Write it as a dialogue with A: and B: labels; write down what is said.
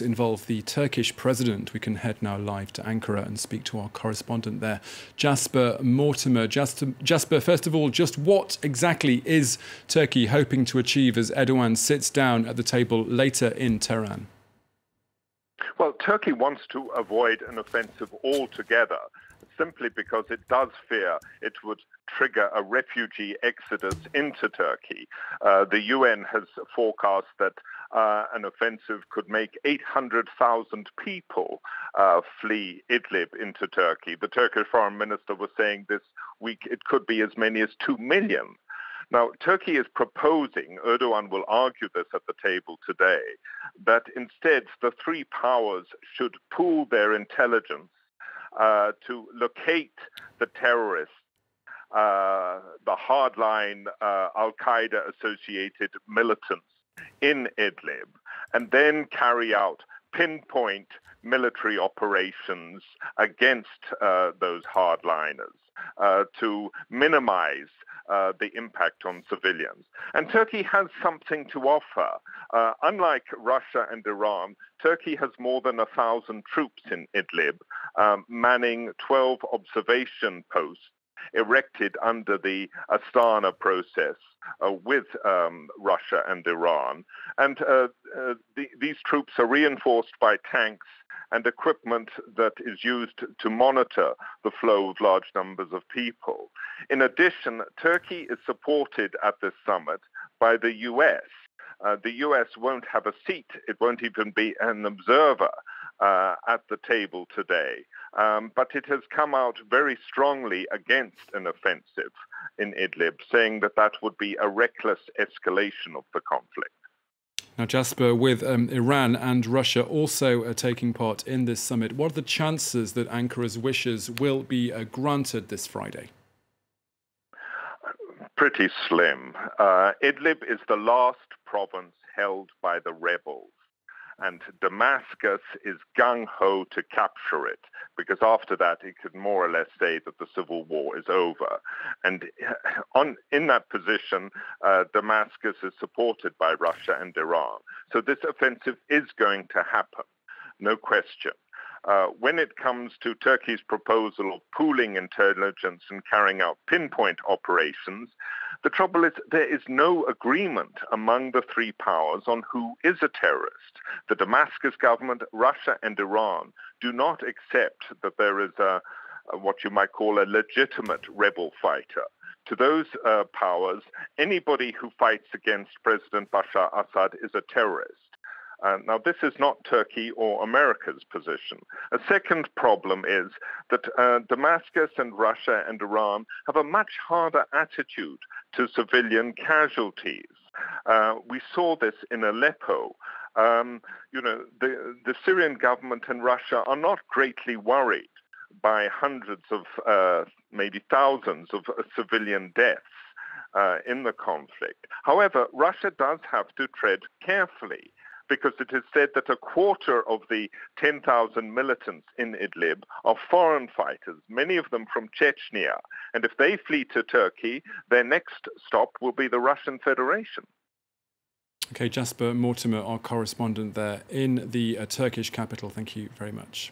A: involve the Turkish president. We can head now live to Ankara and speak to our correspondent there, Jasper Mortimer. Jasper, first of all, just what exactly is Turkey hoping to achieve as Erdogan sits down at the table later in Tehran?
B: Well, Turkey wants to avoid an offensive altogether, simply because it does fear it would trigger a refugee exodus into Turkey. The UN has forecast that an offensive could make 800,000 people flee Idlib into Turkey. The Turkish foreign minister was saying this week it could be as many as 2 million. Now, Turkey is proposing, Erdogan will argue this at the table today, that instead the three powers should pool their intelligence to locate the terrorists, the hardline al-Qaeda-associated militants in Idlib, and then carry out pinpoint military operations against those hardliners to minimize the impact on civilians. And Turkey has something to offer. Unlike Russia and Iran, Turkey has more than 1,000 troops in Idlib, manning 12 observation posts erected under the Astana process with Russia and Iran. And these troops are reinforced by tanks and equipment that is used to monitor the flow of large numbers of people. In addition, Turkey is supported at this summit by the US. The US won't have a seat. It won't even be an observer at the table today. But it has come out very strongly against an offensive in Idlib, saying that that would be a reckless escalation of the conflict.
A: Now, Jasper, with Iran and Russia also taking part in this summit, what are the chances that Ankara's wishes will be granted this Friday?
B: Pretty slim. Idlib is the last province held by the rebels, and Damascus is gung-ho to capture it, because after that it could more or less say that the civil war is over. And in that position, Damascus is supported by Russia and Iran. So this offensive is going to happen, no question. When it comes to Turkey's proposal of pooling intelligence and carrying out pinpoint operations, the trouble is there is no agreement among the three powers on who is a terrorist. The Damascus government, Russia and Iran do not accept that there is what you might call a legitimate rebel fighter. To those powers, anybody who fights against President Bashar al-Assad is a terrorist. Now, this is not Turkey or America's position. A second problem is that Damascus and Russia and Iran have a much harder attitude to civilian casualties. We saw this in Aleppo. The Syrian government and Russia are not greatly worried by hundreds of, maybe thousands of civilian deaths in the conflict. However, Russia does have to tread carefully, because it is said that a quarter of the 10,000 militants in Idlib are foreign fighters, many of them from Chechnya. And if they flee to Turkey, their next stop will be the Russian Federation.
A: Okay, Jasper Mortimer, our correspondent there in the Turkish capital. Thank you very much.